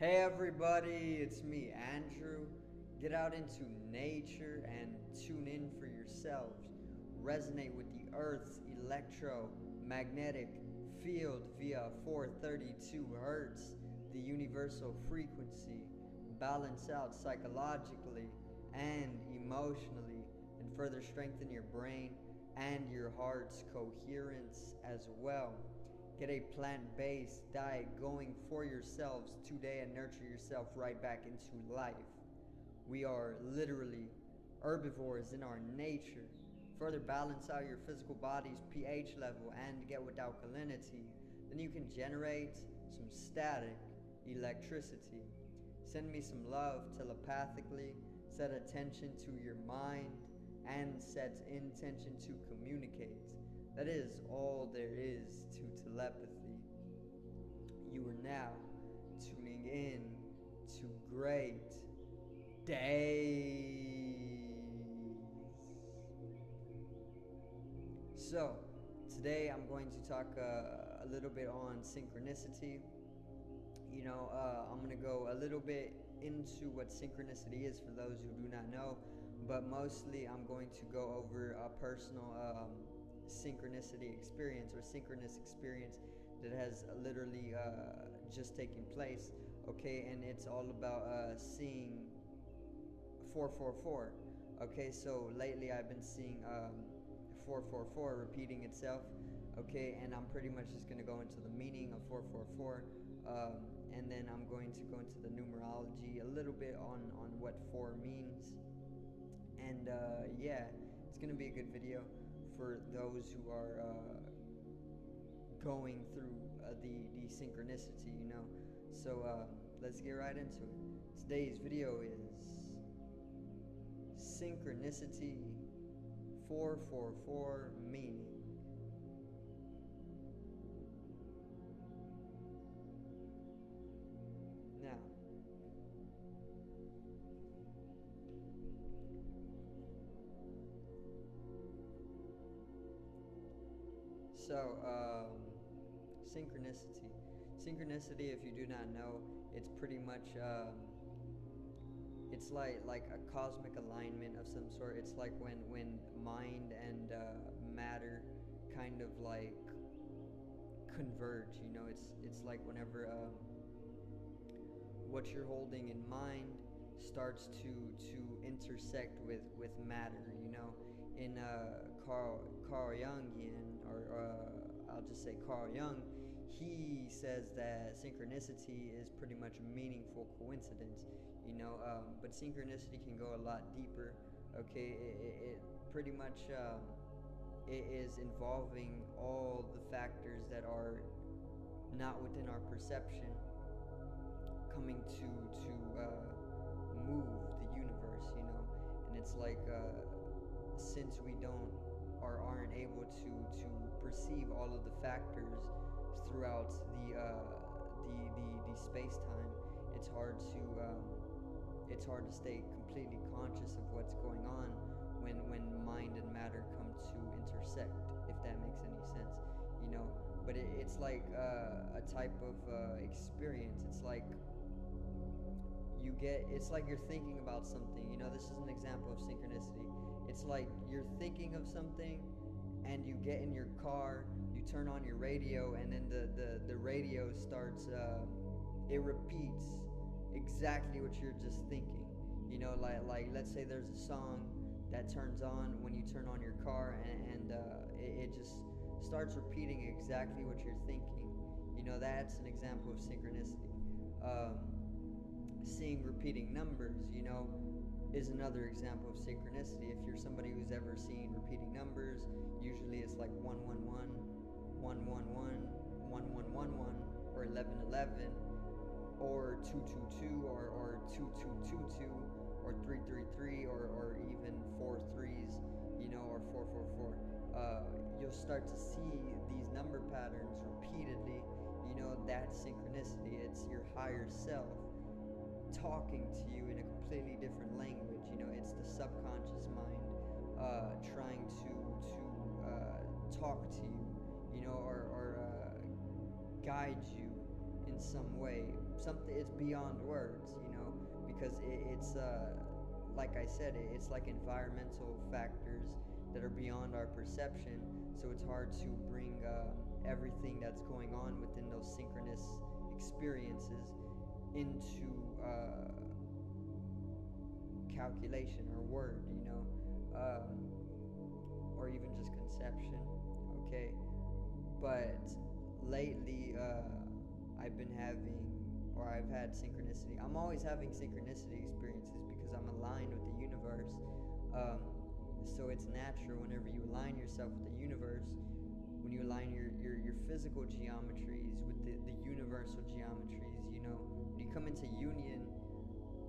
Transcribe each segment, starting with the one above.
Hey everybody, it's me, Andrew. Get out into nature and tune in for yourselves. Resonate with the Earth's electromagnetic field via 432 Hertz, the universal frequency. Balance out psychologically and emotionally, and further strengthen your brain and your heart's coherence as well. Get a plant-based diet going for yourselves today and nurture yourself right back into life. We are literally herbivores in our nature. Further balance out your physical body's pH level and get with alkalinity. Then you can generate some static electricity. Send me some love telepathically. Set attention to your mind and set intention to communicate. That is all there is to telepathy. You are now tuning in to great days. So, today I'm going to talk a little bit on synchronicity. I'm going to go a little bit into what synchronicity is for those who do not know, but mostly I'm going to go over a personal synchronicity experience or synchronous experience that has literally just taken place. Okay, and it's all about seeing 444. Okay, so lately I've been seeing 444 repeating itself. Okay, and I'm pretty much just going to go into the meaning of 444, and then I'm going to go into the numerology a little bit on what 4 means. And yeah, it's going to be a good video for those who are going through the synchronicity, So let's get right into it. Today's video is synchronicity 444 meaning. Now, synchronicity. Synchronicity, if you do not know, it's pretty much it's like a cosmic alignment of some sort. It's like when mind and matter kind of like converge. It's like whenever what you're holding in mind starts to intersect with matter. In Carl Jungian, or I'll just say Carl Jung, he says that synchronicity is pretty much a meaningful coincidence. But synchronicity can go a lot deeper. Okay, it pretty much it is involving all the factors that are not within our perception coming to move the universe. And it's like since we don't or aren't able to perceive all of the factors throughout the space-time, it's hard to stay completely conscious of what's going on when mind and matter come to intersect, if that makes any sense. But it's like a type of experience. It's like it's like you're thinking about something. This is an example of synchronicity. It's like you're thinking of something and you get in your car, you turn on your radio, and then the radio starts it repeats exactly what you're just thinking. Like let's say there's a song that turns on when you turn on your car, and it just starts repeating exactly what you're thinking. That's an example of synchronicity. Seeing repeating numbers, is another example of synchronicity. If you're somebody who's ever seen repeating numbers, usually it's like 111, 111, 1111, or 1111, or 222, or 2222, or 333, or even 4 threes, or 444. You'll start to see these number patterns repeatedly. That's synchronicity. It's your higher self talking to you in a completely different language. It's the subconscious mind trying to talk to you, or guide you in some way something, it's beyond words, because it's like I said, it's like environmental factors that are beyond our perception. So it's hard to bring everything that's going on within those synchronous experiences into calculation or word, or even just conception. Okay, but lately I've been having, or I've had synchronicity. I'm always having synchronicity experiences because I'm aligned with the universe. So it's natural whenever you align yourself with the universe, when you align your physical geometries with the universal geometries, when you come into union,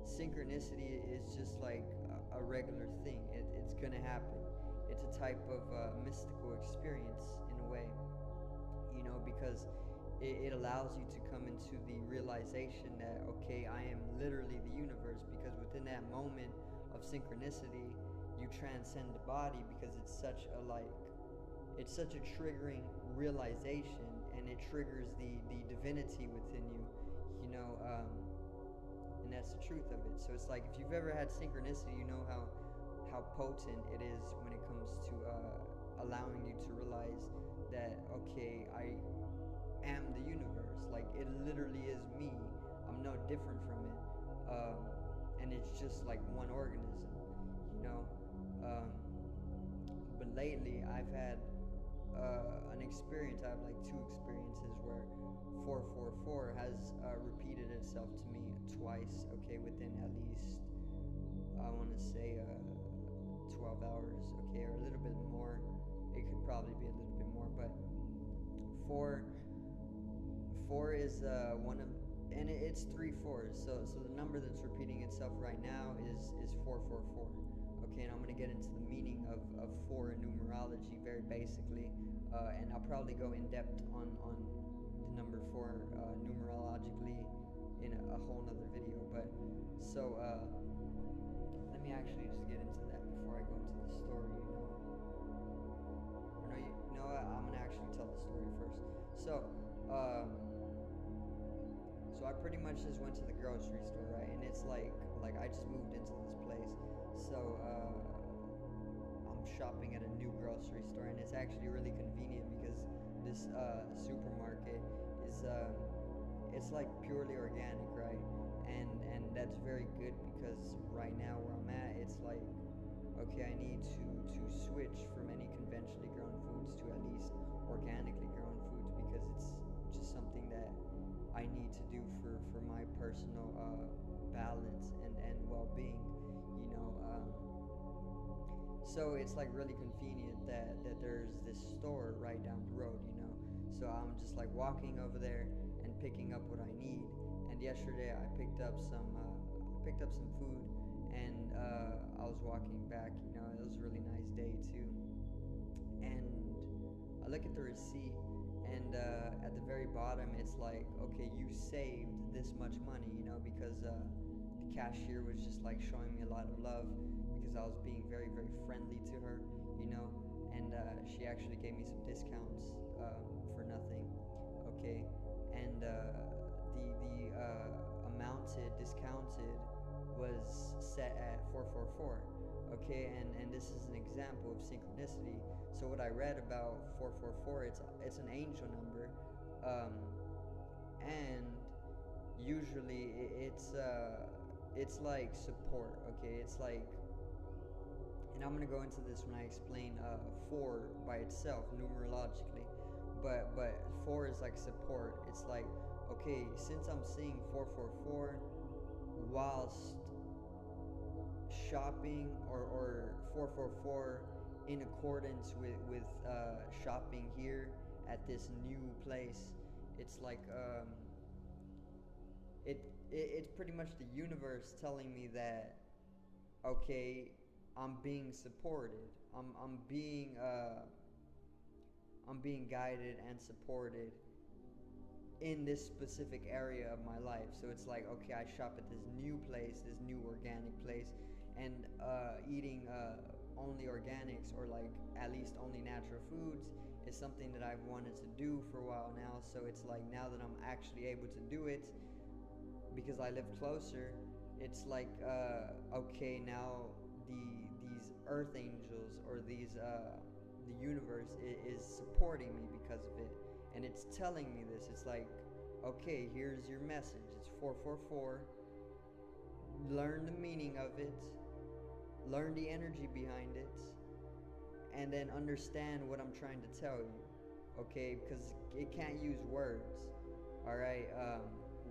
synchronicity is just like a regular thing. It's going to happen. It's a type of mystical experience in a way, because it allows you to come into the realization that, okay, I am literally the universe, because within that moment of synchronicity, you transcend the body, because it's such a triggering realization, and it triggers the divinity within you, and that's the truth of it. So it's like, if you've ever had synchronicity, you know how potent it is when it comes to allowing you to realize that, okay, I am the universe. Like, it literally is me. I'm no different from it, and it's just like one organism, but lately I've had an experience. I have like two experiences where 444 has repeated itself to me twice, okay, within at least, I want to say 12 hours, okay, or a little bit more. It could probably be a little bit more, but four is one of, and it's 3 4s. So the number that's repeating itself right now is 444. Okay, and I'm going to get into the meaning of 4 in numerology very basically, and I'll probably go in depth on the number 4 numerologically in a whole nother video. But so let me actually just get into that before I go into the story. Or no, you know what? I'm going to actually tell the story first. So I pretty much just went to the grocery store, right? And it's like I just moved into this place, so I'm shopping at a new grocery store, and it's actually really convenient because this supermarket is it's like purely organic, right? And that's very good, because right now where I'm at, it's like, okay, I need to switch from any conventionally grown foods to at least organically grown foods, because it's just something that I need to do for my personal balance and well-being, so it's like really convenient that there's this store right down the road, so I'm just like walking over there and picking up what I need. And yesterday I picked up some food, and I was walking back, it was a really nice day too, and I look at the receipt, and at the very bottom it's like, okay, you saved this much money, because the cashier was just like showing me a lot of love, because I was being very, very friendly to her, and she actually gave me some discounts for nothing, okay, and the discounted was set at 444, okay, and this is an example of synchronicity. So what I read about 444, it's an angel number, and usually it's like support, okay, it's like, and I'm gonna go into this when I explain 4 by itself numerologically, but 4 is like support. It's like, okay, since I'm seeing 444 whilst shopping, or 444 in accordance with shopping here at this new place, it's like it's pretty much the universe telling me that, okay, I'm being supported. I'm being guided and supported in this specific area of my life. So it's like, okay, I shop at this new place, this new organic place, and eating only organics, or like at least only natural foods, is something that I've wanted to do for a while now. So it's like, now that I'm actually able to do it, because I live closer, it's like, okay, now these earth angels, or the universe is supporting me because of it, and it's telling me this. It's like, okay, here's your message. It's 444. Learn the meaning of it, learn the energy behind it, and then understand what I'm trying to tell you. Okay, because it can't use words. All right,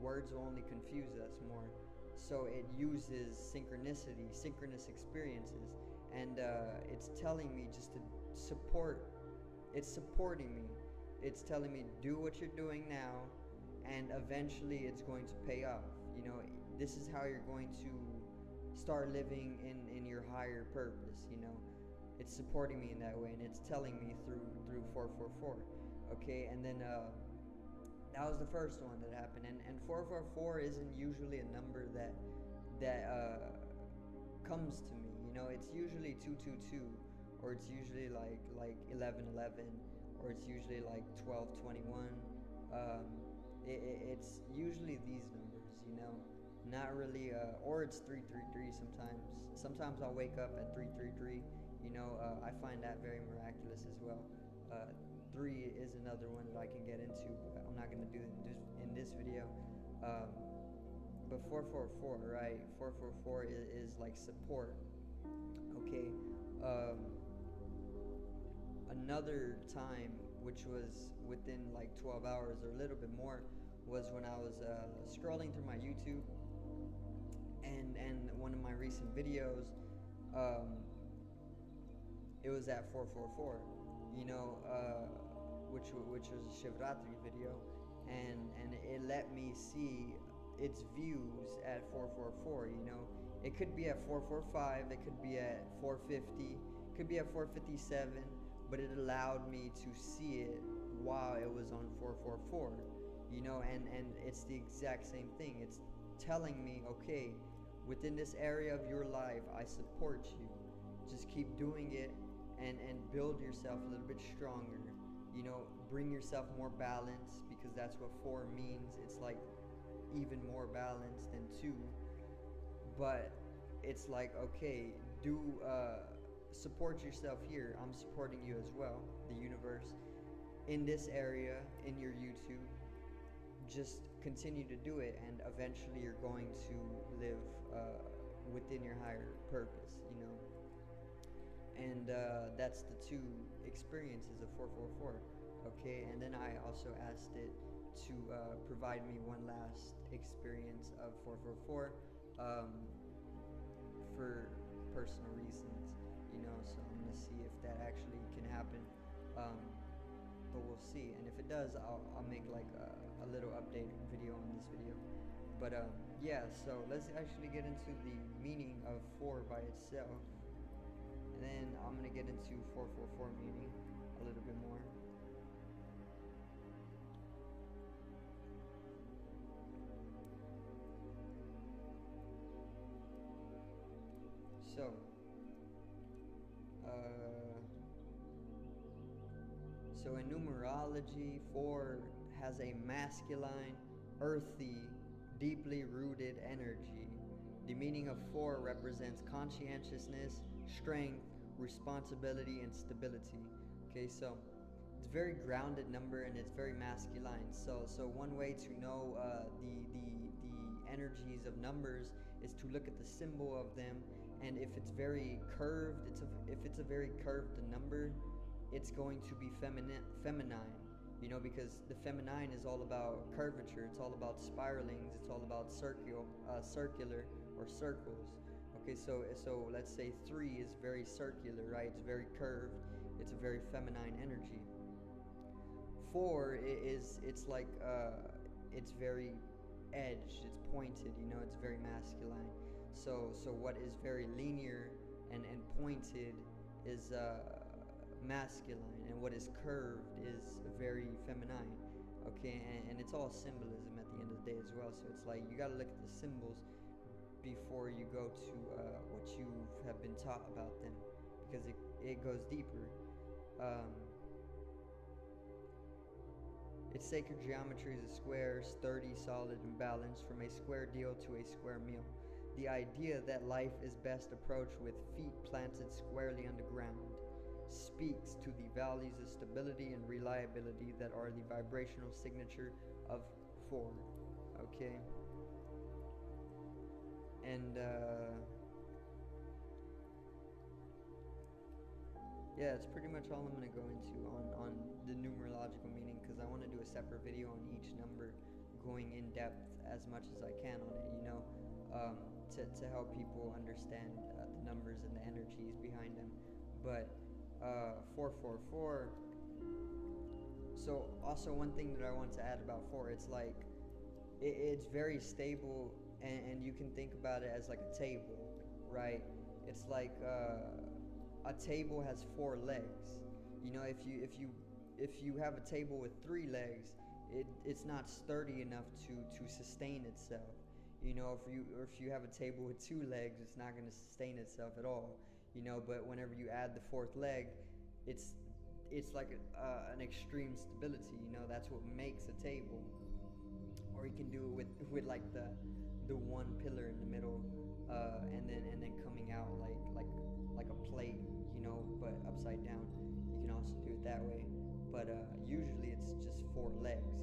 words will only confuse us more. So it uses synchronicity, synchronous experiences, and it's telling me just to support. It's supporting me. It's telling me, do what you're doing now, and eventually it's going to pay off. You know, this is how you're going to start living in your higher purpose. You know, it's supporting me in that way, and it's telling me through 444. Okay, and then that was the first one that happened, and 444 isn't usually a number that comes to me. You know, it's usually 222, or it's usually like 1111, or it's usually like 1221. It's usually these numbers, you know, not really, or it's 333 sometimes. Sometimes I'll wake up at 333, you know, I find that very miraculous as well. 3 is another one that I can get into, but I'm not going to do it in this video. But 444, right? 444 is like support, okay? Another time, which was within like 12 hours or a little bit more, was when I was scrolling through my YouTube, and one of my recent videos, it was at 444, you know, which was a Shivratri video, and it let me see its views at 444. You know, it could be at 445, it could be at 450, it could be at 457, but it allowed me to see it while it was on 444. You know, and it's the exact same thing. It's telling me, okay, within this area of your life, I support you. Just keep doing it, and build yourself a little bit stronger. You know, bring yourself more balance, because that's what 4 means. It's like even more balanced than 2. But it's like, okay, do support yourself here. I'm supporting you as well, the universe, in this area, in your YouTube. Just continue to do it, and eventually you're going to live within your higher purpose, you know. And that's the 2 experiences of 444. Okay, and then I also asked it to provide me one last experience of 444 for personal reasons, you know. So I'm gonna see if that actually can happen, but we'll see. And if it does, I'll make like a little update video on this video. But yeah, so let's actually get into the meaning of 4 by itself, and then I'm gonna get into 444 meaning a little bit more. So in numerology, 4 has a masculine, earthy, deeply rooted energy. The meaning of 4 represents conscientiousness, strength, responsibility, and stability. Okay, so it's a very grounded number, and it's very masculine. So one way to know the energies of numbers is to look at the symbol of them, and if it's very curved, if it's a very curved number, it's going to be feminine, you know, because the feminine is all about curvature, it's all about spiralings, it's all about circular or circles. Okay, so let's say 3 is very circular, right? It's very curved, it's a very feminine energy. 4 it's like it's very edged, it's pointed, you know, it's very masculine. So what is very linear and pointed is masculine, and what is curved is very feminine. Okay, and it's all symbolism at the end of the day as well. So it's like you got to look at the symbols before you go to what you have been taught about them, because it goes deeper. Its sacred geometry is a square, sturdy, solid, and balanced, from a square deal to a square meal. The idea that life is best approached with feet planted squarely on the ground speaks to the values of stability and reliability that are the vibrational signature of 4. Okay? And, yeah, it's pretty much all I'm going to go into on the numerological meaning, because I want to do a separate video on each number, going in depth as much as I can on it, to help people understand the numbers and the energies behind them. But 444, so also one thing that I want to add about 4, it's like it's very stable, and you can think about it as like a table, right? It's like a table has 4 legs. If you have a table with 3 legs, it's not sturdy enough to sustain itself. If you have a table with 2 legs, it's not going to sustain itself at all. But whenever you add the 4th leg, it's like an extreme stability. That's what makes a table. Or you can do it with like the one pillar in the middle, and then coming out like a plate, but upside down. You can also do it that way. But usually it's just 4 legs,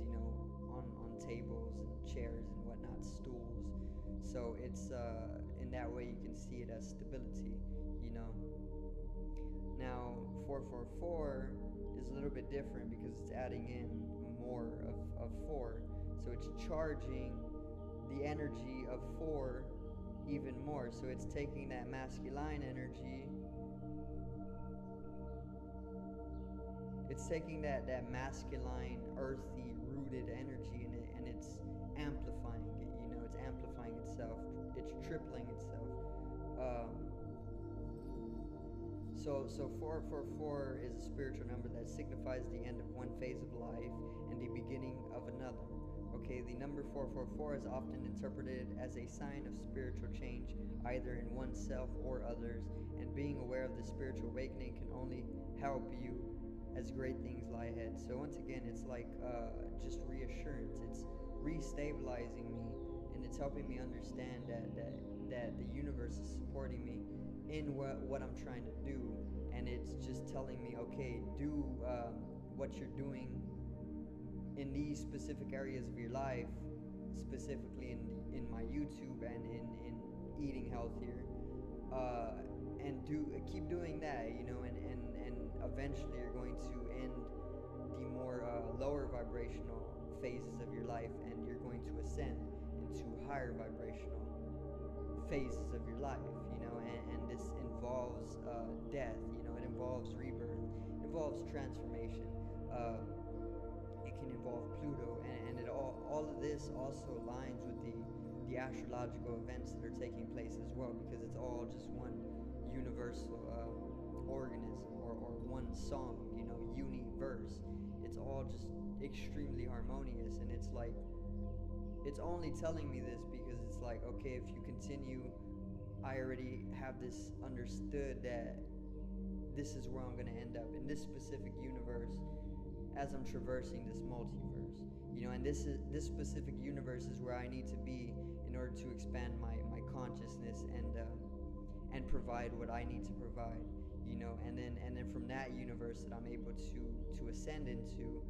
on tables and chairs and whatnot, stools. So it's in that way you can see it as stability, Now 444 is a little bit different because it's adding in more of 4. So it's charging the energy of 4 even more. So it's taking that masculine energy. It's taking that masculine, earthy, rooted energy in it, and it's amplifying it. It's amplifying itself. It's tripling itself. So 444 is a spiritual number that signifies the end of one phase of life and the beginning of another. Okay, the number 444 is often interpreted as a sign of spiritual change, either in oneself or others, and being aware of the spiritual awakening can only help you as great things lie ahead. So once again, it's like just reassurance. It's restabilizing me, and it's helping me understand that the universe is supporting me in what I'm trying to do, and it's just telling me, okay, do what you're doing in these specific areas of your life, specifically in my YouTube and in eating healthier, and keep doing that, and eventually you're going to end the more lower vibrational phases of your life, and you're going to ascend into higher vibrational phases of your life, and this involves death, it involves rebirth, it involves transformation, it can involve Pluto, and it all of this also aligns with the astrological events that are taking place as well, because it's all just one universal organism, or one song, universe. It's all just extremely harmonious, and it's like, it's only telling me this because it's like, okay, if you continue, I already have this understood that this is where I'm going to end up, in this specific universe, as I'm traversing this multiverse, and this specific universe is where I need to be in order to expand my consciousness and provide what I need to provide, and then from that universe that I'm able to ascend into,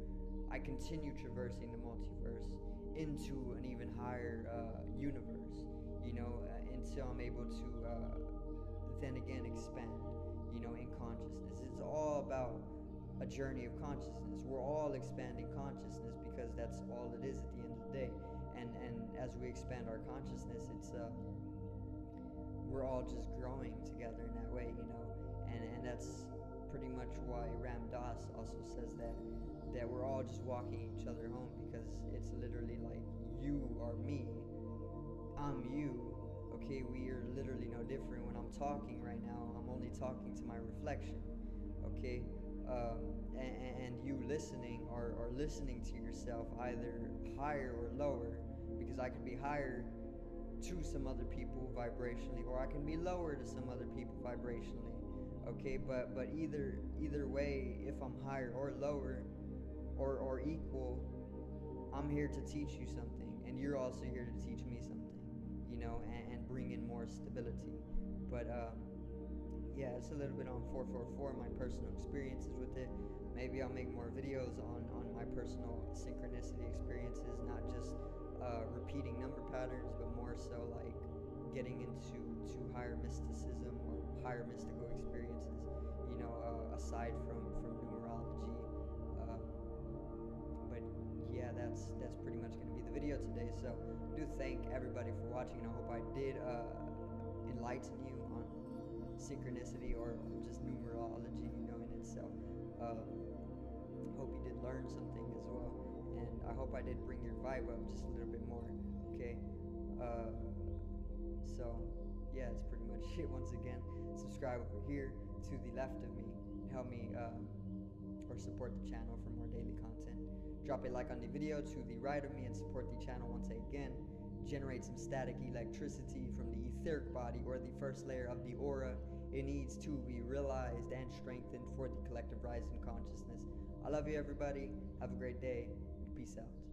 I continue traversing the multiverse into an even higher universe, until I'm able to then again expand, in consciousness. It's all about a journey of consciousness. We're all expanding consciousness because that's all it is at the end of the day. And as we expand our consciousness, it's we're all just growing together in that way, and that's pretty much why Ram Dass also says that we're all just walking each other home, because it's literally like, you are me, I'm you. Okay, we are literally no different. When I'm talking right now, I'm only talking to my reflection. Okay, and you listening are listening to yourself, either higher or lower, because I could be higher to some other people vibrationally, or I can be lower to some other people vibrationally. Okay, but either way, if I'm higher or lower or equal, I'm here to teach you something, and you're also here to teach me something, and bring in more stability. But yeah, it's a little bit on 444, my personal experiences with it. Maybe I'll make more videos on my personal synchronicity experiences, not just repeating number patterns, but more so like getting into higher mysticism or higher mystical experiences, aside from numerology. But yeah, that's pretty much going to be the video today. So do thank everybody for watching, and I hope I did enlighten you on synchronicity or just numerology, in itself. Hope you did learn something as well, and I hope I did bring your vibe up just a little bit more. Okay. So yeah, it's pretty much it. Once again, subscribe over here to the left of me. Help me or support the channel for more daily content. Drop a like on the video to the right of me and support the channel once again. Generate some static electricity from the etheric body, or the first layer of the aura. It needs to be realized and strengthened for the collective rise in consciousness. I love you, everybody. Have a great day. Peace out.